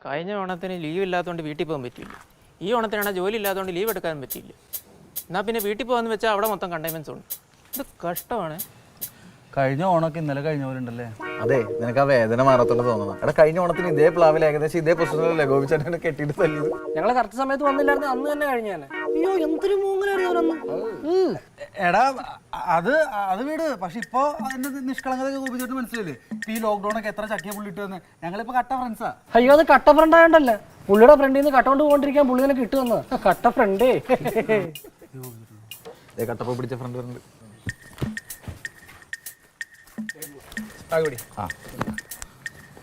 കഴിഞ്ഞ ഓണത്തിന് ലീവ് ഇല്ലാത്തതുകൊണ്ട് വീട്ടിൽ പോകാൻ പറ്റില്ല. ഈ ഓണത്തിനാണ് ജോലി ഇല്ലാത്തതുകൊണ്ട് ലീവ് എടുക്കാനും പറ്റില്ല. എന്നാൽ പിന്നെ വീട്ടിൽ പോകാമെന്ന് വെച്ചാൽ അവിടെ മൊത്തം കണ്ടെയ്ൻമെൻറ്റ്സ് ഉണ്ട്. ഇത് കഷ്ടമാണ്. കഴിഞ്ഞ ഓണമൊക്കെ ഇന്നലെ കഴിഞ്ഞ പോലെ ഉണ്ടല്ലേ? അതെ, നിനക്ക് ആ വേദന മാറത്തുള്ള തോന്നുന്നു. എടാ, കഴിഞ്ഞ ഓണത്തിന് ഇതേ പ്ലാവിൽ ഏകദേശം ഇതേ പൊസിഷനിലല്ലേ ഗോപിച്ചേട്ടനെ കെട്ടിയിട്ട് തല്ലിയത്? ഞങ്ങള് കറക്റ്റ് സമയത്ത് വന്നില്ലായിരുന്നു, അന്ന് തന്നെ കഴിഞ്ഞാൽ. അയ്യോ, എന്തൊരു മൂങ്ങലായിരുന്നു. എടാ അത് വീട്. പക്ഷെ ഇപ്പൊ അതിന്റെ നിഷ്കളങ്കത ഗോപിച്ചേട്ടന് മനസ്സിലല്ലേ? ഈ ലോക്ക്ഡൌൺ ഒക്കെ എത്ര ചക്കിയ പുള്ളിട്ട് വന്ന് ഞങ്ങളിപ്പോ കട്ട ഫ്രണ്ട്സാ. അയ്യോ, അത് കട്ട ഫ്രണ്ട് ആയോണ്ടല്ലേ. പുള്ളിയുടെ ഫ്രണ്ടിൽ നിന്ന് കട്ടോണ്ട് പോകൊണ്ടിരിക്കാൻ പുള്ളി തന്നെ കിട്ടുമെന്ന്. കട്ട ഫ്രണ്ടേ. കട്ടപ്പ പിടിച്ച ഫ്രണ്ട് വരുന്നുണ്ട്.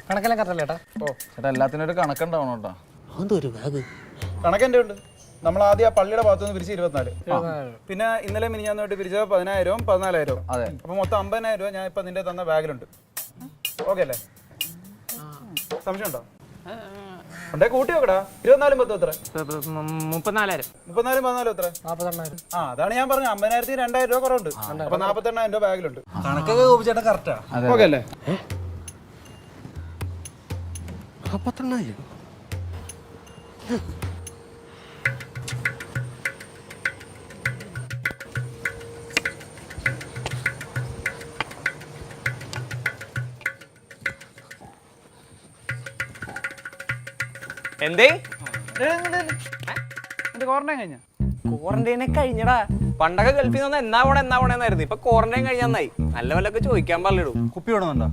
കണക്കെല്ലാം കറക്റ്റല്ലേ ചേട്ടാ? ഓ ചേട്ടാ, എല്ലാത്തിനും ഒരു കണക്കുണ്ടാവണം കേട്ടോ. അതൊരു ബാഗ് കണക്കെൻ്റെ ഉണ്ട്. നമ്മൾ ആദ്യം ആ പള്ളിയുടെ ഭാഗത്തുനിന്ന് പിരിച്ച് 24, പിന്നെ ഇന്നലെ മിനിഞ്ഞാന്നോട്ട് പിരിച്ചത് 10,000 14,000. അതെ, അപ്പൊ മൊത്തം 50,000 ഞാൻ ഇപ്പൊ നിന്റെ തന്ന ബാഗിലുണ്ട്. ഓക്കെ അല്ലേ? സംശയം ഉണ്ടോ? ഉണ്ടേ കൂട്ടി നോക്കടാ. 24 10 എത്ര? 34,000. 34 14 എത്ര? 48,000. ആ, അതാണ് ഞാൻ പറഞ്ഞു. 50,000 2,000 രൂപ കുറവുണ്ട്. അപ്പൊ 48,000 രൂപ ബാഗിലുണ്ട്. കണക്കൊക്കെ ഗോപിച്ചേട്ടൻ കറക്റ്റാ. ഓക്കെ അല്ലേ? 48,000. എന്തേ ക്വാറന്റൈൻ കഴിഞ്ഞ? ക്വാറന്റൈനെ കഴിഞ്ഞടാ. പണ്ടൊക്കെ ഗൾഫിൽ നിന്ന് എന്നാ പോണേന്നായിരുന്നു. ഇപ്പൊ ക്വാറന്റൈൻ കഴിഞ്ഞായി. നല്ല വല്ലൊക്കെ ചോദിക്കാൻ പാടില്ലടൂ. കുപ്പി വേണമെന്നുണ്ടോ?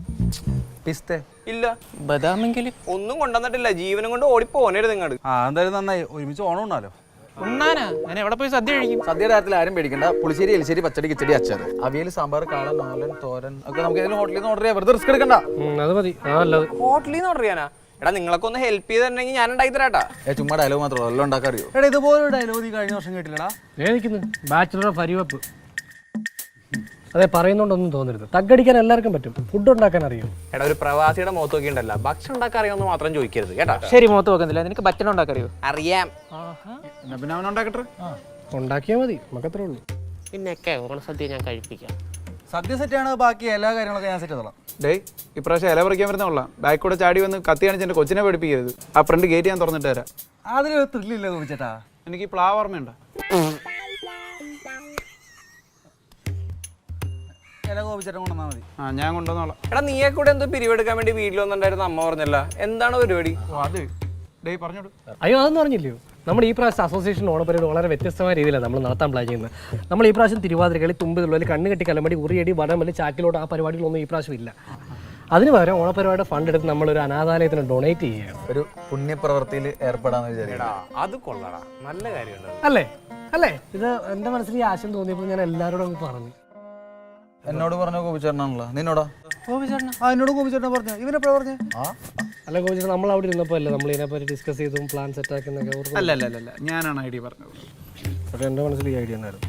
പിസ്തേ ഇല്ല, ബദാമെങ്കിലും ഒന്നും കൊണ്ടുവന്നിട്ടില്ല. ജീവനും കൊണ്ട് ഓടിപ്പോനരുത് ഇങ്ങോട്ട്. എന്തായാലും നന്നായി. ഒരുമിച്ച് ഓണം ഉണ്ടല്ലോ. ഉണ്ണാനാ? ഞാൻ എവിടെ പോയി സദ്യ കഴിക്കും? സദ്യയുടെ കാര്യത്തിൽ ആരും പേടിക്കണ്ട. പുളിശ്ശേരി, എലിശ്ശേരി, പച്ചടി, കിച്ചടി, അച്ചാർ, അവിയൽ, സാമ്പാർ, കാളൻ, നാലൻ, തോരൻ ഒക്കെ നമുക്ക് ഏതെങ്കിലും ഹോട്ടലിൽ നിന്ന് ഓർഡർ ചെയ്യാം. വെറുതെ റിസ്ക് എടുക്കണ്ട. അത് മതി. ഹോട്ടലിൽ നിന്ന് ഓർഡർ ചെയ്യാനാ? എടാ, നിങ്ങളൊക്കെ ഒന്ന് ഹെൽപ്പ് ചെയ്തിട്ടുണ്ടെങ്കിൽ ഞാൻ ഉണ്ടാക്കി തരാട്ടാ. ചുമ്മാ ഡയലോഗ് മാത്രമേ എല്ലാം ഉണ്ടാക്കാൻ അറിയോ? എടാ, ഇതുപോലെ ഡയലോഗ് നീ കഴിഞ്ഞ വർഷം കേട്ടില്ലടാ? Bachelor of അരിവെപ്പ്. അതെ, പറയുന്നോണ്ടൊന്നും തോന്നരുത്. തగ్గടിക്കാൻ എല്ലാവർക്കും പറ്റും. ഫുഡ് ഉണ്ടാക്കാൻ അറിയും. എടാ, ഒരു പ്രവാസിയുടെ മുഖത്ത് നോക്കിണ്ടല്ലോ, ഭക്ഷണം ഉണ്ടാക്കാൻ അറിയാമെന്ന് മാത്രം ചോദിക്കരുത് കേട്ടാ. ശരി, മുഖത്ത് നോക്കുന്നില്ല. നിനക്ക് ഭക്ഷണം ഉണ്ടാക്കാൻ അറിയോ? അറിയാം. എന്നാ പിന്നെ അവൻ ഉണ്ടാക്കട്ടെ. ഉണ്ടാക്കിയാൽ മതി, നമുക്കത്രേ ഉള്ളൂ. പിന്നെയൊക്കെ ഓണസദ്യ ഞാൻ കഴിപ്പിക്കാം. സദ്യ സെറ്റാണ്. ബാക്കി എല്ലാ കാര്യങ്ങളൊക്കെ ഞാൻ സെറ്റ് ചെയ്തോളാം. ഡേയ്, ഇപ്രാവശ്യം ഇല പറിക്കാൻ വരുന്ന കൊള്ളാം. ബാക്ക് കൂടെ ചാടി വന്ന് കത്തി കാണിച്ച് എന്റെ കൊച്ചിനെ പഠിപ്പിക്കരുത്. ആ ഫ്രണ്ട് ഗേറ്റ് ഞാൻ തുറന്നിട്ട് തരാം. അതിലൊരു ത്രില്ലില്ല ഗോപിച്ചേട്ടാ. എനിക്ക് ഈ പ്ലാവ് ഓർമ്മയുണ്ടോ? ഇല ഗോപിച്ചേട്ടൻ കൊണ്ടുവന്നാൽ മതി. ആ, ഞാൻ കൊണ്ടുവന്നോളാം. എടാ, നീയെ കൂടെ എന്തോ പിരിവെടുക്കാൻ വേണ്ടി വീട്ടിൽ വന്നിട്ടുണ്ടായിരുന്നു അമ്മ പറഞ്ഞല്ല. എന്താണ് പരിപാടി? ഓ, അത് ഡേയ് പറഞ്ഞോളൂ. അയ്യോ, അതൊന്നും അറിഞ്ഞില്ലയോ? നമ്മൾ ഈ പ്രാവശ്യം അസോസിയേഷൻ ഓണപ്പരിപാടി വളരെ വ്യത്യസ്തമായ രീതിയിലാണ് നമ്മൾ നടത്താൻ പ്ലാൻ ചെയ്യുന്നത്. നമ്മൾ ഈ പ്രാവശ്യം തിരുവാതിരകളി, തുമ്പിതുള്ളി, കണ്ണ് കെട്ടി കലമ്പടി, ഉറിയടി, വടംവലി, ചാക്കിലോട്ട് ആ പരിപാടികളൊന്നും ഈ പ്രാവശ്യം ഇല്ല. അതിന് പകരം ഓണപ്പരിപാടിയുടെ ഫണ്ട് എടുത്ത് നമ്മളൊരു അനാഥാലയത്തിന് ഡൊണേറ്റ് ചെയ്യുകയാണ്. ഒരു പുണ്യപ്രവൃത്തിയിൽ ഏർപ്പെടാന്ന് വിചാരിക്കടാ. അത് കൊള്ളടാ, നല്ല കാര്യമുണ്ട്. അല്ലേ അല്ലേ? ഇത് എൻ്റെ മനസ്സിൽ ഈ ആശയം തോന്നിയപ്പോൾ ഞാൻ എല്ലാവരോടും ഒന്ന് പറഞ്ഞു. എന്നോട് പറഞ്ഞ ഗോപിച്ചേട്ടനാണല്ലോ. നിന്നോടാ? എന്നോട് ഗോപിച്ചേട്ടൻ പറഞ്ഞു. ഇവനെപ്പോഴാ പറഞ്ഞു? അല്ല കോച്ച്, നമ്മൾ അവിടെ ഇരുന്നപ്പോൾ അല്ലേ നമ്മൾ ഇതിനെപ്പറ്റി ഡിസ്കസ് ചെയ്തും പ്ലാൻ സെറ്റ് ആക്കുന്നൊക്കെ? അല്ല, ഞാനാണ് ഐഡിയ പറഞ്ഞത്. പക്ഷേ എൻ്റെ മനസ്സിൽ ഈ ഐഡിയ ഉണ്ടായിരുന്നു.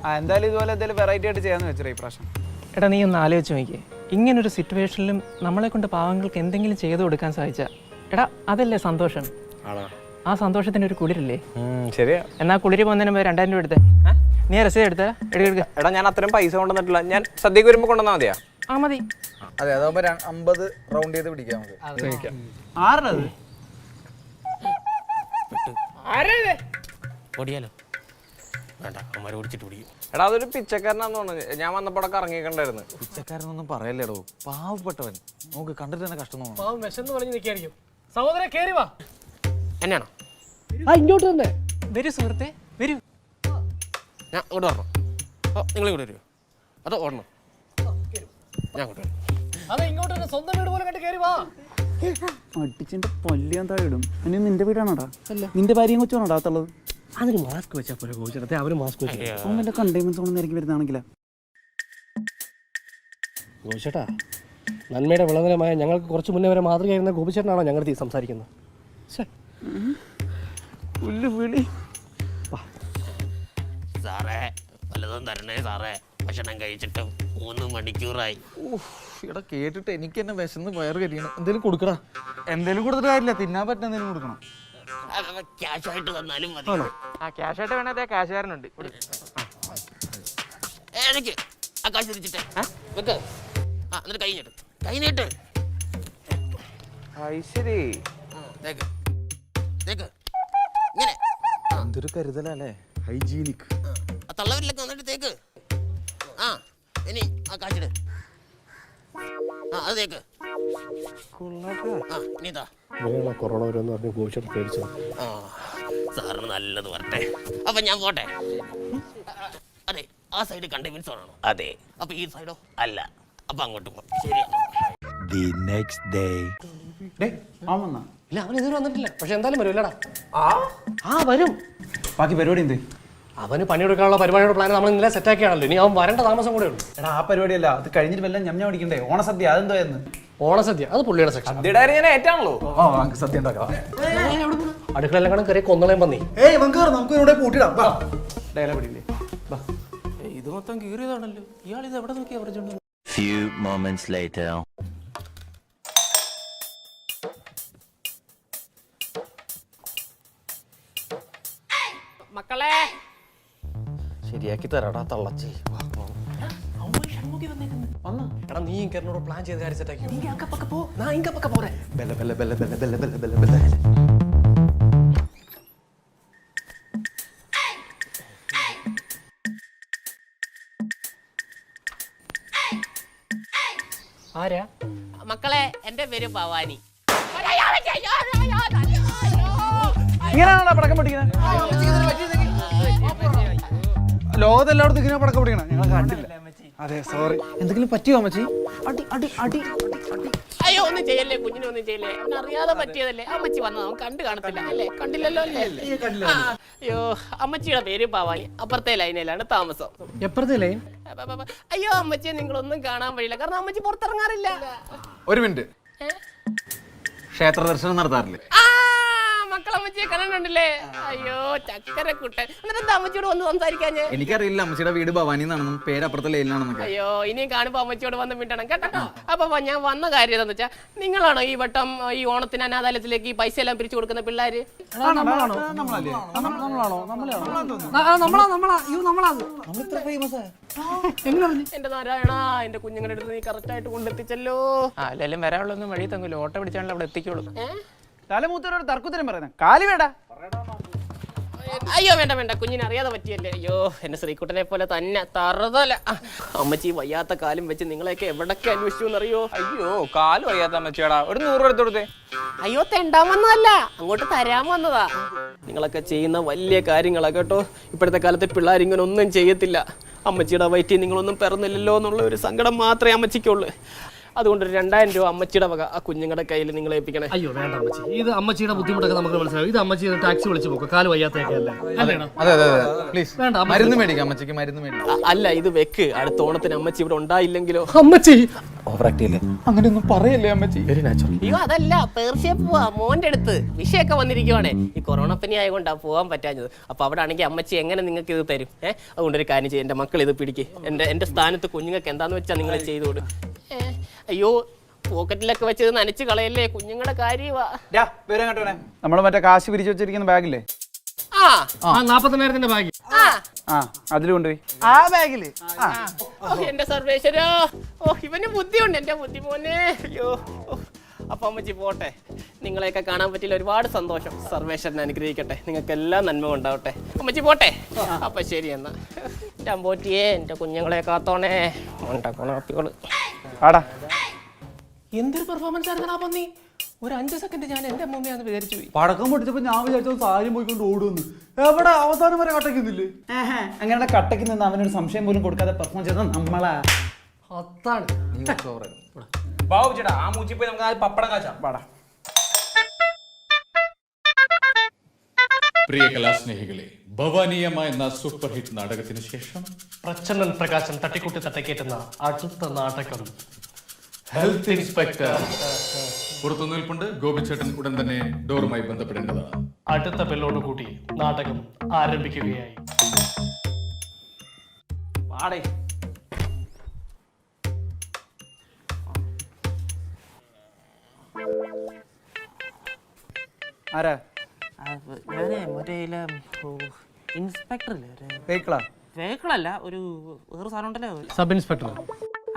ആ, എന്തായാലും ഇതുപോലെ എന്തെങ്കിലും വെറൈറ്റി ആയിട്ട് ചെയ്യാന്ന് വെച്ചാൽ ഈ പ്രാവശ്യം. എടാ, നീ ഒന്ന് ആലോചിച്ച് നോക്കിയേ. ഇങ്ങനൊരു സിറ്റുവേഷനിലും നമ്മളെ കൊണ്ട് പാവങ്ങൾക്ക് എന്തെങ്കിലും ചെയ്തു കൊടുക്കാൻ സാധിച്ചാൽ, എടാ അതല്ലേ സന്തോഷം? ആ സന്തോഷത്തിന് ഒരു കുളിരില്ലേ? ശരിയാ. എന്നാ കുളിര് പോകുന്നതിന് 2,000 രൂപ എടുത്തേ. നീ രസീത് എടുത്തേ. എടുക്ക. എടാ, ഞാൻ അത്രയും പൈസ കൊണ്ടുവന്നിട്ടില്ല. ഞാൻ സദ്യക്ക് വരുമ്പോൾ കൊണ്ടുവന്നാൽ മതിയാ? ആ, മതി. അതെ, അതാകുമ്പോ 50 റൗണ്ട് ചെയ്ത് പിടിക്കാം നമുക്ക്. ആരുടേത്? ഓടിയാലോ? വേണ്ട, അമ്മ ഓടിച്ചിട്ട് പിടിക്കും. എടാ, അതൊരു പിച്ചക്കാരനാന്ന് തോന്നുന്നു. ഞാൻ വന്നപ്പോൾ ഇറങ്ങിയിട്ടുണ്ടായിരുന്നു. പിച്ചക്കാരനൊന്നും പറയല്ലേടോ, പാവപ്പെട്ടവൻ. നമുക്ക് കണ്ടിട്ട് തന്നെ കഷ്ടം തോന്നുന്നു. വിശന്ന് പറഞ്ഞ് നിൽക്കായിരിക്കും. സഹോദരൻ കേറി വാ. എന്നാണോ? ഇങ്ങോട്ട് തന്നെ വരൂ സുഹൃത്തെ, വരൂ. ഞാൻ ഇങ്ങോട്ട് വരണം. നിങ്ങൾ ഇങ്ങോട്ട് വരുമോ? അതോ ഓടണം? ഞാൻ അങ്ങോട്ട് വരാം. അതെ, ഇങ്ങോട്ട് തന്നെ. സ്വന്തം വീട് പോലെ കണ്ട് കേറി വാ. അടിച്ചിന്റെ പൊല്ലിയാൻ താഴെ ഇടും. ഇനി നിന്റെ വീടാണോടാ? നിന്റെ ഭാര്യയും കൊച്ചാണോടാ അകത്തുള്ളത്? അതിന് മാസ്ക് വെച്ചാൽ പോലെ കോച്ചിടത്തെ. അവര് മാസ്ക് വെച്ചു. അവന്റെ കണ്ടെയ്ൻമെന്റ് സോണിൽ ഇറങ്ങി വരുന്നതാണെങ്കിലാ. ഗോപിച്ചേട്ടാ, നന്മയുടെ വിളനിലമായ ഞങ്ങൾക്ക് കുറച്ച് മുന്നേ വരെ മാതൃകയായിരുന്ന ഗോപിച്ചേട്ടനാണോ ഞങ്ങളുടെ ഈ സംസാരിക്കുന്നത്? സാറേ, വല്ലതും തരണേ സാറേ. ഭക്ഷണം കഴിച്ചിട്ട് 3 മണിക്കൂറായി. ഇവിടെ കേട്ടിട്ട് എനിക്ക് തന്നെ വിശന്ന് വയറ് കരിയണം. എന്തേലും കൊടുക്കടാ. എന്തേലും കൊടുത്തിട്ട് കാര്യമില്ല. തിന്നാൻ പറ്റുന്ന എന്തേലും കൊടുക്കണം. ക്യാഷ് ആയിട്ട് തന്നാലും മതി. ആ, ക്യാഷ് ആയിട്ട് വേണേ ക്യാഷുകാരനുണ്ട്. എനിക്ക് ആ കാശ് തിരിച്ചിട്ട് വെക്ക്. ആ, എന്നിട്ട് കൈ നീട്ട്. ശരി. തേക്ക് തേക്ക് ഇങ്ങനെ എന്തൊരു കരുതലല്ലേ, ഹൈജീനിക്. ആ തള്ളവരിലൊക്കെ വന്നിട്ട് തേക്ക്. ആ ഇനി ആ കാച്ചിട്. ആ അത് തേക്ക്. ആ ഇനി ഇതാ. കൊറോണ വരുമെന്ന് പറഞ്ഞ് ഗോപിച്ചേട്ടൻ പേടിച്ചു. ആ സാറിന് നല്ലത് വരട്ടെ. അപ്പൊ ഞാൻ പോട്ടെ. അതെ ആ സൈഡ് കണ്ടെയ്ൻമെന്റ് സോൺ ആണോ? അതെ. അപ്പൊ ഈ സൈഡോ? അല്ല. അപ്പൊ അങ്ങോട്ട് പോ. ശരിയാണ്. അവൻ വന്നാ? ഇല്ല, അവൻ ഇതുവരെ വന്നിട്ടില്ല. പക്ഷെ എന്തായാലും വരും ഇല്ലടാ. ആ വരും. ബാക്കി പരിപാടി എന്ത്? അവന് പണിയെടുക്കാനുള്ള പരിപാടിയുടെ പ്ലാൻ നമ്മൾ ഇന്നലെ സെറ്റാക്കിയാണല്ലോ. ഇനി അവൻ വരേണ്ട താമസം കൂടെ ഉള്ളൂ. എടാ ആ പരിപാടിയല്ല, അത് കഴിഞ്ഞിട്ട് വല്ലതും ഞമ്മ പിടിക്കണ്ടേ? ഓണസദ്യ അതെന്തോ എന്ന്? ഓണസദ്യ അത് പുള്ളിയുടെ സെക്ഷൻ. ഞാൻ ഏറ്റാണല്ലോ. ഓ നമുക്ക് സദ്യ ഉണ്ടാക്കാം. അടുക്കളെല്ലാം കാണാൻ കയറി കൊന്നളയും പന്നി. നമുക്ക് ഇവിടെ പൂട്ടിടാം. ഡയലോഗ് പിടിയില്ലേ? ഇത് മൊത്തം കീറിയതാണല്ലോ. ഇയാൾ ഇത് എവിടെ നോക്കിയാ പറഞ്ഞോണ്ട് Few moments later. മക്കളെ ശരിയാക്കി തരാടാ തള്ളച്ചി. എടാ നീ കയറിനോട് പ്ലാൻ ചെയ്ത് കാര്യം സെറ്റാക്കി. പോരെ Bella Bella Bella Bella Bella Bella Bella Bella. ആരാ? മക്കളെ എന്റെ പേര് ഭവാനി. ഇങ്ങനെയാണോ പടക്കം പൊട്ടിക്കുന്നത്? ലോകത്തെല്ലായിടത്തും ഇങ്ങനെ പടക്കം പൊട്ടിക്കണം. ഞങ്ങൾ കണ്ടില്ല. അതെ സോറി. എന്തെങ്കിലും പറ്റിയോ അമ്മച്ചി? അടി അടി അടി അടി. അയ്യോ ഒന്നും ചെയ്യല്ലേ, കുഞ്ഞിനൊന്നും ചെയ്യല്ലേ. അവൻ അറിയാതെ പറ്റിയതല്ലേ. അമ്മച്ചി വന്നത് അവൻ കണ്ടു കാണത്തില്ല അല്ലേ? കണ്ടില്ലല്ലോ അല്ലേ? അയ്യോ അമ്മച്ചിയുടെ പേര് ഭവാനി. അപ്പുറത്തെ ലൈനിലാണ് താമസം. എപ്പുറത്തെ ലൈൻ? അയ്യോ അമ്മച്ചിയെ നിങ്ങളൊന്നും കാണാൻ വഴിയില്ല, കാരണം അമ്മച്ചി പുറത്തിറങ്ങാറില്ല. ഒരു മിനിറ്റ്. ക്ഷേത്ര ദർശനം നടത്താറില്ലേ? മക്കളമ്മച്ചിയെ കാണാനുണ്ടല്ലേ? അയ്യോ ചക്കരക്കുട്ടൻ. എന്നിട്ട് എന്താ അമ്മച്ചിയോട് വന്ന് സംസാരിക്കാഞ്ഞേ? എനിക്കറിയില്ല അമ്മച്ചിയുടെ വീട് ഭവാനി എന്നാണെന്നും പേര് അപ്പുറത്തെ ലൈനിലാണെന്നൊക്കെ. അയ്യോ ഇനിയും കാണുമ്പോ അമ്മച്ചിയോട് വന്ന് മിണ്ടണം കേട്ടോ. അപ്പൊ ഞാൻ വന്ന കാര്യം എന്താന്ന് വെച്ചാ, നിങ്ങളാണോ ഈ വട്ടം ഈ ഓണത്തിന് അനാഥാലയത്തിലേക്ക് ഈ പൈസ എല്ലാം പിരിച്ചു കൊടുക്കുന്ന പിള്ളേര്? എന്റെ നാരായണ, എന്റെ കുഞ്ഞുങ്ങളുടെ അടുത്ത് നീ കറക്റ്റ് ആയിട്ട് കൊണ്ടെത്തിച്ചല്ലോ. അല്ലെങ്കിലും വരാനുള്ളൊന്നും വഴി തങ്ങൂല. ഓട്ടോ പിടിച്ചാണല്ലോ അവിടെ എത്തിക്കോളും. തലമൂത്തരോട് തർക്കുത്തരം പറയുന്നത് കാലി വേടാ. അയ്യോ വേണ്ട വേണ്ട, കുഞ്ഞിനെ അറിയാതെ പറ്റിയല്ലേ. അയ്യോ എന്റെ ശ്രീകുട്ടനെ പോലെ തന്നെ തറുതല. അമ്മച്ചി വയ്യാത്ത കാലും വെച്ച് നിങ്ങളെയൊക്കെ എവിടൊക്കെ അന്വേഷിച്ചു എന്നറിയോ? അയ്യോ കാല് വയ്യാത്ത അമ്മച്ചിയാടാ. ഒരു 100 രൂപ എടുത്തു കൊടുത്തേ. അയ്യോ തെണ്ടാൻ വന്നതല്ല, അങ്ങോട്ട് തരാൻ വന്നതാ. നിങ്ങളൊക്കെ ചെയ്യുന്ന വലിയ കാര്യങ്ങളാ കേട്ടോ. ഇപ്പോഴത്തെ കാലത്തെ പിള്ളേർ ഇങ്ങനെ ഒന്നും ചെയ്യത്തില്ല. അമ്മച്ചിയുടെ വയറ്റിൽ നിങ്ങളൊന്നും പിറന്നില്ലല്ലോ എന്നുള്ള ഒരു സങ്കടം മാത്രമേ അമ്മച്ചിക്കുള്ളൂ. അതുകൊണ്ട് 2000 രൂപ അമ്മച്ചിയുടെ വക ആ കുഞ്ഞുങ്ങളുടെ കയ്യിൽ നിങ്ങൾ ഏൽപ്പിക്കണേ. അയ്യോ വേണ്ട അമ്മച്ചി, ഇത് അമ്മച്ചിയുടെ ബുദ്ധിമുട്ടൊക്കെ നമുക്ക് മനസ്സിലാവും. ഇത് അമ്മച്ചി ടാക്സി വിളിച്ച് പോക്കും. കാല് വയ്യാത്തൊക്കെ അല്ലേ? അതെ അതെ അതെ പ്ലീസ്. വേണ്ട മരുന്ന് മേടിക്കാം അമ്മച്ചിക്ക്, മരുന്ന് മേടിക്കാം. അല്ല ഇത് വെക്ക്, അടുത്ത ഓണത്തിന് അമ്മച്ചി ഇവിടെ ഉണ്ടായില്ലെങ്കിലോ? അമ്മച്ചി ഓവറാക്ടില്ലേ? അങ്ങനെയൊന്നും പറയല്ലേ അമ്മച്ചി. Very natural. അയ്യോ അതല്ല, പേർഷ്യ പോവാ മോന്റെ അടുത്ത്. വിഷയൊക്കെ വന്നിരിക്കുവാണേ. ഈ കൊറോണ പനി ആയതുകൊണ്ടാ പോകാൻ പറ്റാഞ്ഞത്. അപ്പൊ അവിടെ ആണെങ്കിൽ അമ്മച്ചി എങ്ങനെ നിങ്ങൾക്ക് ഇത് തരും? അതുകൊണ്ടൊരു കാര്യം ചെയ്യും, എന്റെ മക്കൾ ഇത് പിടിക്ക്. എന്റെ സ്ഥാനത്ത് കുഞ്ഞുങ്ങൾക്ക് എന്താന്ന് വെച്ചാൽ നിങ്ങൾ ചെയ്തോട്. അയ്യോ പോക്കറ്റിലൊക്കെ വെച്ചത് നനച്ച് കളയല്ലേ, കുഞ്ഞുങ്ങളുടെ കാര്യമാ. നമ്മള് മറ്റേ കാശ് പിരിച്ചു വെച്ചിരിക്കുന്ന ബാഗില്ലേ? ആ 40,000 ബാഗ്. ആ അതിൽ കൊണ്ടുപോയി. ആ ബാഗില് എന്റെ സർവേശ്വരാ. ഓ ഇവന് ബുദ്ധിയുണ്ട് എന്റെ ബുദ്ധി മോനെ. അയ്യോ അപ്പൊ അമ്മച്ചി പോട്ടെ. നിങ്ങളെയൊക്കെ കാണാൻ പറ്റില്ല, ഒരുപാട് സന്തോഷം. സർവേശ്വരനെ അനുഗ്രഹിക്കട്ടെ, നിങ്ങൾക്ക് എല്ലാം നന്മ ഉണ്ടാവട്ടെ. അമ്മച്ചി പോട്ടെ. അപ്പൊ ശരി എന്നാ. ഞാൻ പോറ്റിയേ, എന്റെ കുഞ്ഞുങ്ങളെ കാത്തോണേ. ഉണ്ടാക്കോളൂ. ആടാ എന്തൊരു പെർഫോമൻസ് ആയിരുന്നു ആ പന്നി. ഒരു 5 സെക്കൻഡ് ഞാൻ എന്റെ അമ്മൂമ്മയാന്ന് വിചാരിച്ചു പോയി. പടക്കം പൊട്ടിച്ചപ്പോ ഞാൻ വിചാരിച്ചത് സാരി പോയിക്കൊണ്ട് ഓടുന്നു. എവിടെ അവസാനം വരെ കട്ടക്കുന്നില്ലേ? അങ്ങനെ കട്ടയ്ക്ക് നിന്ന് അവനൊരു സംശയം പോലും കൊടുക്കാതെ പെർഫോം ചെയ്ത നമ്മളാ. അതാണ് ബാബു ചേട്ടാ ആ മൂച്ചി പോയി നമുക്ക് പപ്പടം കാച്ചാം. പാടാ. പ്രിയ കലാസ്നേഹികളെ, ഭവാനിയമ്മ എന്ന സൂപ്പർ ഹിറ്റ് നാടകത്തിന് ശേഷം പ്രച്ഛന്നൻ പ്രകാശൻ തട്ടിക്കുട്ടി തട്ടക്കേറ്റുന്ന അടുത്ത നാടകം ഹെൽത്ത് ഇൻസ്പെക്ടർ പുറത്തു നിൽപ്പുണ്ട്. ഗോപിച്ചേട്ടൻ ഉടൻ തന്നെ ഡോറുമായി ബന്ധപ്പെടേണ്ടതാണ്. അടുത്ത ബെല്ലോട് കൂടി നാടകം ആരംഭിക്കുകയായി. പാടേ. ആരാ? ഞാനേ മറ്റേ ഇൻസ്പെക്ടർ വെഹിക്കിളാ? വെഹിക്കിളല്ല, ഒരു വേറെ സാധനം ഉണ്ടല്ലോ. സബ് ഇൻസ്പെക്ടർ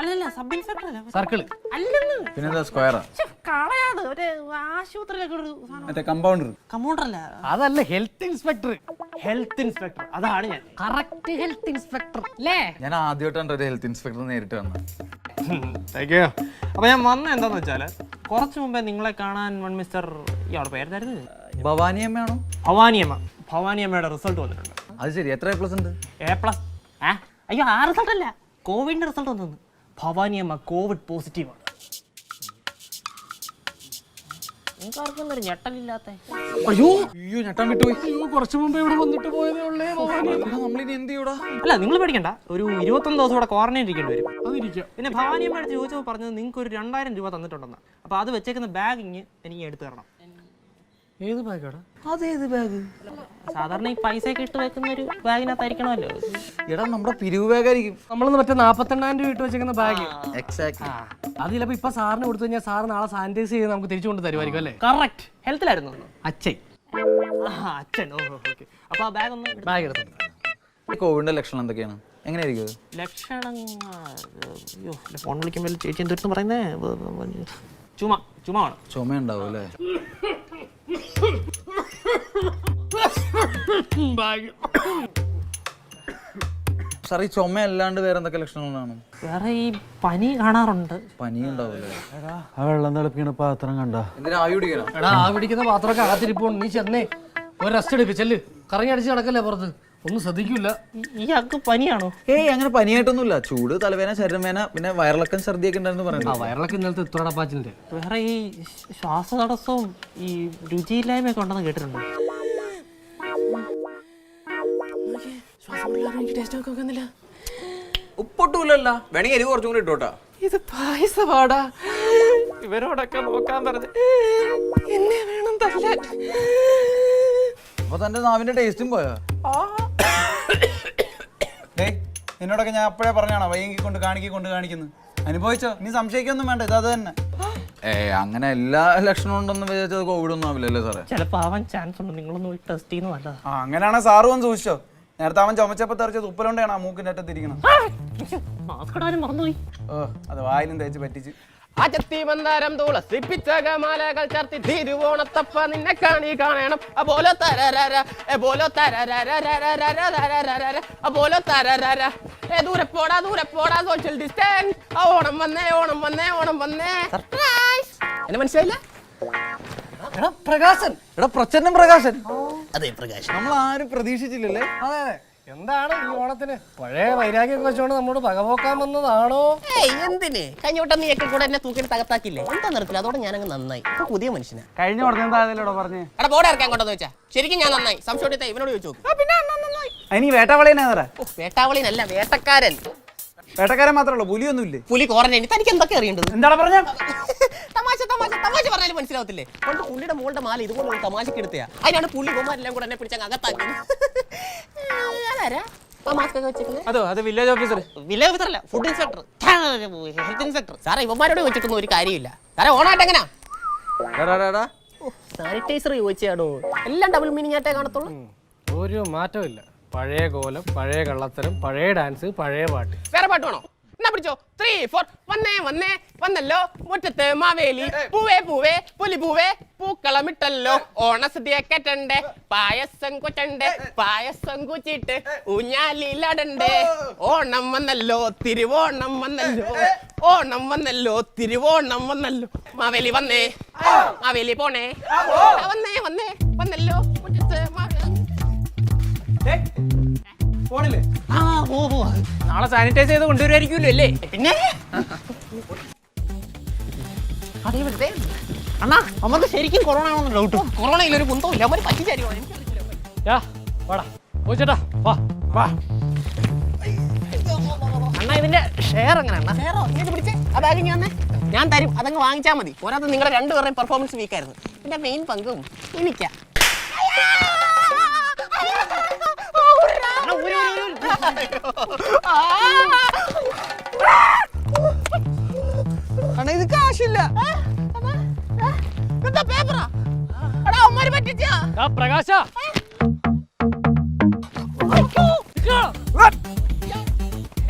അല്ലല്ല സബ് ഇൻസ്പെക്ടർ അല്ല, സർക്കിൾ. അല്ലെന്ന് പിന്നെന്താ സ്ക്വയറാ? കളയാത് ഒരു ആശുപത്രിയിലൊക്കെ ഒരു മറ്റേ കമ്പൗണ്ടർ. കമ്പൗണ്ടർ അല്ല, അതല്ല ഹെൽത്ത് ഇൻസ്പെക്ടർ. Health inspector. അതാണ് ഞാൻ. കറക്റ്റ് ഹെൽത്ത് ഇൻസ്പെക്ടർ അല്ലേ? ഞാൻ ആദ്യമായിട്ടാണ് ഒരു ഹെൽത്ത് ഇൻസ്പെക്ടർ നേരിട്ട് വന്നത്. അപ്പോൾ ഞാൻ വന്ന എന്താന്ന് വെച്ചാൽ കുറച്ച് മുമ്പേ നിങ്ങളെ കാണാൻ വൺ മിസ്റ്റർ ഇയാളുടെ പേരായിരുന്നു ഭവാനി അമ്മയാണോ? ഭവാനിയമ്മ. ഭവാനിയമ്മയുടെ റിസൾട്ട് വന്നിട്ടുണ്ട്. അത് ശരി, എത്ര A+ ഉണ്ട്? A+. അയ്യോ, ആ റിസൾട്ട് അല്ല, കോവിഡിന്റെ റിസൾട്ട് വന്നു. ഭവാനിയമ്മ കോവിഡ് പോസിറ്റീവാണ്. നിങ്ങൾക്കാർക്കൊന്നും ഒരു ഞെട്ടലില്ലാത്ത? അയ്യോ ഞെട്ടാൻ വിട്ടുപോയി. കുറച്ച് മുമ്പേ ഇവിടെ വന്നിട്ട് പോയതേ ഉള്ളേ. നമ്മളിനി എന്ത് ചെയ്യൂടാ? അല്ല, നിങ്ങൾ പേടിക്കണ്ട, ഒരു 21 ദിവസം ഇവിടെ ക്വാറന്റൈൻ ഇരിക്കേണ്ടി വരും. അതിരിക്കും. പിന്നെ ഭവാനിയമ്മ അടുത്ത് ചോദിച്ചപ്പോൾ പറഞ്ഞത് നിങ്ങൾക്ക് ഒരു 2000 രൂപ തന്നിട്ടുണ്ടെന്ന്. അപ്പോൾ അത് വെച്ചേക്കുന്ന ബാഗ് എനിക്ക് എടുത്തു തരണം. ഏത് ബാഗാടാ? അതേത് ബാഗ്? സാധാരണ ഈ പൈസ ഒക്കെ ഇട്ട് വെക്കുന്ന ഒരു ബാഗിനകത്തായിരിക്കണമല്ലോ. എടാ നമ്മുടെ പിരിവ് ബാഗായിരിക്കും. നമ്മള് മറ്റേ 42,000 രൂപ ഇട്ട് വെച്ചിരിക്കുന്ന ബാഗ്. എക്സാക്ട്ലി. അത് ചിലപ്പോൾ ഇപ്പൊ സാറിന് കൊടുത്തു കഴിഞ്ഞാൽ സാറ് നാളെ സാനിറ്റൈസ് ചെയ്ത് നമുക്ക് തിരിച്ചു കൊണ്ട് തരുമായിരിക്കും അല്ലേ? കറക്റ്റ്. ഹെൽത്തിലായിരുന്നു അച്ഛൻ. അച്ഛൻ. ഓക്കെ. അപ്പോൾ ആ ബാഗ് ഒന്ന് ബാഗ് എടുത്തു. കോവിഡിന്റെ ലക്ഷണം എന്തൊക്കെയാണ്? എങ്ങനെയായിരിക്കും അത്? ലക്ഷണം? അയ്യോ, ഫോൺ വിളിക്കുമ്പോൾ ചേച്ചി എന്തൊരു പറയുന്നേ, ചുമ ആണ്. ചുമ ഉണ്ടാവും അല്ലേ? സാർ, ഈ ചുമ അല്ലാണ്ട് വേറെ എന്തൊക്കെ ലക്ഷണങ്ങളാണ്? വേറെ ഈ പനി കാണാറുണ്ട്. പനി ഉണ്ടാവില്ലേ? ആ വെള്ളം തിളപ്പിക്കണ പാത്രം കണ്ട. എന്തിനാ ആവി പിടിക്കണം? എടാ, ആ പിടിക്കുന്ന പാത്രമൊക്കെ അകത്തിരിപ്പോ. നീ ചെന്നേ ഒരു റെസ്റ്റ് എടുക്ക്. ചെല്ല്. കറങ്ങി അടിച്ച് നടക്കല്ലേ പുറത്ത്, ഒന്നും ശ്രദ്ധിക്കൂല. ഇയാൾക്ക് പനിയാണോ? ഏയ്, അങ്ങനെ പനിയായിട്ടൊന്നുമില്ല. ചൂട്, തലവേന, ശരീരവേന, പിന്നെ വയറിളക്കം, ഛർദിയൊക്കെ ഉണ്ടായിരുന്നു പറയുന്നത്. വയറിളൊക്കെ ഇന്നലത്തെ ഇത്രടപ്പാച്ചിന്റെ. വേറെ ഈ ശ്വാസതടസ്സവും ഈ രുചിയില്ലായ്മയൊക്കെ ഉണ്ടെന്ന് കേട്ടിട്ടുണ്ട്. ഉപ്പൊട്ടൂലല്ല, വേണമെങ്കിൽ എരിവ് കുറച്ചും കൂടി ഇട്ടോട്ടാ. ഇത് പായസപാടാ. ഇവരോടൊക്കെ നോക്കാൻ പറഞ്ഞു എന്നെ വേണം തല്ലാൻ. അപ്പൊ തന്റെ നാവിന്റെ ടേസ്റ്റും പോയാ? എന്നോടൊക്കെ ഞാൻ അപ്പോഴേ പറഞ്ഞാണോ വൈകിക്കൊണ്ട് കാണിക്കുന്നു. അനുഭവിച്ചോ? നീ സംശയിക്കൊന്നും വേണ്ട, ഇത് അത് തന്നെ. അങ്ങനെ എല്ലാ ലക്ഷണവും ഉണ്ടെന്ന് വിചാരിച്ചത് കോവിഡ് ഒന്നും ആവില്ലല്ലേ സാറേ? ചിലപ്പോൾ ആവാൻ ചാൻസ് ഉണ്ട്. നിങ്ങളൊന്ന് പോയി ടെസ്റ്റ് ചെയ്യുന്നത് നല്ലതാ. അങ്ങനെയാണെങ്കിൽ സാറ് വന്ന് സൂക്ഷിച്ചോ. നേരത്തെ അവൻ ചുമച്ചപ്പോൾ തെറിച്ചത് ഉപ്പലുണ്ടാണ് ആ മൂക്കിന്റെ അറ്റത്തിരിക്കണം. മാസ്ക് ഇടാനും മറന്നുപോയി. അത് വായിലും തേച്ച് പറ്റിച്ച്. അജത്തി മന്ദാരം തുളസിപ്പിച്ച ഗമാലകൾ ചർത്തി തിരുവോണത്തപ്പ നിന്നെ കാണണം. അപോലോ തരരര എബോലോ തരരര അപോലോ തരരര. ദൂരെ പോടാ സോഷ്യൽ ഡിസ്റ്റൻസ്. ഓണം വന്നേ സർപ്രൈസ്. എന്നെ മനസ്സിലായില്ല? എടാ പ്രകാശൻ. എടാ പ്രച്ഛന്നം പ്രകാശൻ. അതെ, പ്രകാശ്. നമ്മൾ ആരും പ്രതീക്ഷിച്ചില്ലല്ലേ? അതെ അതെ. എന്താണ് ഈ ഓണത്തിന് പഴയ വൈരാഗ്യം വെച്ചോണ്ട് നമ്മളോട് പകപോക്കാൻ വന്നതാണോ? എന്തിന് കഴിഞ്ഞോട്ടം നീയൊക്കെ കൂടെ എന്നെ തൂക്കി തകർത്താക്കില്ലേ? എന്താ നിർത്തില്ല? അതോടെ ഞാനങ്ങ് നന്നായി. ഇപ്പൊ പുതിയ മനുഷ്യനാ. കഴിഞ്ഞ ഉടനെ എന്തായാലും പറഞ്ഞേ. എടാ ബോർഡ് ഇറക്കാൻ കൊണ്ടെന്ന് വെച്ചാ ശരിക്കും ഞാൻ നന്നായി. സംശയം ഇവനോട് ചോദിച്ചു നോക്ക്. പിന്നെ നന്നായി. അതിന് വേട്ടവളേനാ? വേട്ടാവളിനല്ല, വേട്ടക്കാരൻ. വേട്ടക്കാരൻ മാത്രമേ ഉള്ളൂ, പുലിയൊന്നും ഇല്ലേ? പുലി ക്വാറന്റൈൻ. തനിക്ക് എന്തൊക്കെ അറിയേണ്ടത്? എന്താണ് പറഞ്ഞ? തമാശ പറഞ്ഞാലും മനസ്സിലാവത്തില്ലേ? കൊണ്ട് പുള്ളിയുടെ മോളുടെ മാല ഇതുപോലെ തമാശക്ക് എടുത്തയാ. അതിനാണ് പുള്ളി ഗോമാരെല്ലാം കൂടെ എന്നെ പിടിച്ചാൽ അകത്താക്കിയത്. അതാരാ ആ മാസ്ക് ഒക്കെ വെച്ചിരിക്കുന്നത്? അതോ, അത് വില്ലേജ് ഓഫീസർ. വില്ലേജ് ഓഫീസർ അല്ല, ഫുഡ് ഇൻസ്പെക്ടർ, ഹെൽത്ത് ഇൻസ്പെക്ടർ. സാറേ ഇവന്മാരോട് വെച്ചിട്ടൊന്നും ഒരു കാര്യമില്ല. സാറേ ഓണായിട്ട് എങ്ങനാ? സാനിറ്റൈസർ ചോദിച്ചാണോ? എല്ലാം ഡബിൾ മീനിങ് ആയിട്ടേ കാണത്തുള്ളൂ. ഒരു മാറ്റവും ഇല്ല. പഴയ കോലം, പഴയ കള്ളത്തരം, പഴയ ഡാൻസ്, പഴയ പാട്ട്. വേറെ പാട്ട് വേണോ? എന്നാ പിടിച്ചോ. 3, 4 വന്നല്ലോ മുറ്റത്ത് മാവേലി. പൂവേ പുലി പൂവേ പൂക്കളമിട്ടല്ലോ. ഓണസദ്യ കെട്ടണ്ടേ, പായസം കൊച്ചണ്ടേ, പായസം കുച്ചിട്ട് ഊഞ്ഞാലിലടണ്ടേ. ഓണം വന്നല്ലോ തിരുവോണം വന്നല്ലോ. മാവേലി വന്നേ, മാവേലി പോണേ. വന്നല്ലോ മുറ്റത്ത് ഫോണില്ലേ? നാളെ സാനിറ്റൈസ് ചെയ്ത് കൊണ്ടുവരുമായിരിക്കുമല്ലോ അല്ലേ? പിന്നെ അണ്ണാ നമുക്ക് ശരിക്കും കൊറോണ ആണെന്ന് ഡൗട്ട്. കൊറോണയിൽ ഒരു കുന്തമില്ല, അവര് പറ്റിച്ചായിരിക്കും. വാടാ പോയിച്ചേട്ടാ, വാ വാ. അണ്ണാ ഇതിന്റെ ഷെയർ എങ്ങനെ? പിടിച്ചേ ആ ബാഗ് ഞാൻ തരും, അതങ്ങ് വാങ്ങിച്ചാൽ മതി. പോരാത്ത നിങ്ങളുടെ രണ്ടുപേരുടെയും പെർഫോമൻസ് വീക്കായിരുന്നു. ഇതിന്റെ മെയിൻ പങ്കും എനിക്കാ. ഇത് കാശില്ല. പേപ്പറാ പറ്റിച്ചാ പ്രകാശ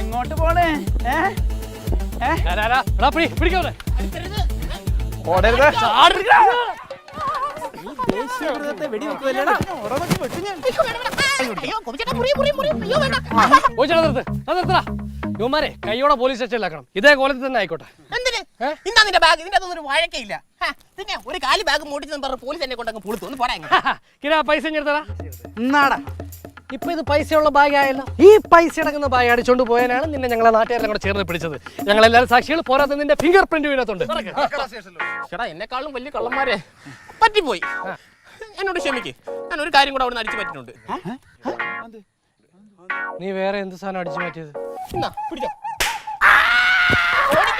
എങ്ങോട്ട് പോണേ? പിടിക്കോ. ഓടരുത്. മനുഷ്യത്തെ വെടി വെക്കുമല്ലേടാ. അയ്യോ കോപിച്ചേട്ടാ മുറി മുറി മുറി അയ്യോ വേണ്ട യുവമാരെ കൈയോടെ പോലീസ് സ്റ്റേഷനിലാക്കണം. ഇതേ കോലത്തിൽ തന്നെ ആയിക്കോട്ടെ. എന്തിന് ഇന്നാ നിന്റെ ബാഗ് ഇതിന്റെ അതൊന്നും ഒരു വഴക്കയില്ല പിന്നെ ഒരു കാലി ബാഗ് മോട്ടിച്ച് പറഞ്ഞ പോലീസ് എന്നെ കൊണ്ടങ്ങ് പുളുത്തു ഒന്ന് പോടാ കിരാ പൈസ എടുത്തടാ. എന്നാടാ ഇപ്പൊ ഇത് പൈസയുള്ള ബാഗ് ആയല്ലോ. ഈ പൈസ അടങ്ങുന്ന ബാഗ് അടിച്ചോണ്ട് പോയാലാണ് നിന്നെ ഞങ്ങളെ നാട്ടുകാരെല്ലാം കൂടെ ചേർന്ന് പിടിച്ചത്. ഞങ്ങളെല്ലാവരും സാക്ഷികൾ പോരാത്ത നിന്റെ ഫിംഗർ പ്രിന്റ് ഇതിനകത്തുണ്ട്. ചേട്ടാ എന്നെക്കാളും വലിയ കള്ളന്മാരെ പറ്റിപ്പോയി. എന്നോട് ക്ഷമിക്ക്. ഞാൻ ഒരു കാര്യം കൂടെ അവിടെ നിന്ന് അടിച്ചു പറ്റിയിട്ടുണ്ട്. നീ വേറെ എന്ത് സാധനം അടിച്ചു മാറ്റിയത്? എന്നാ പിടിച്ചോ. ഓടി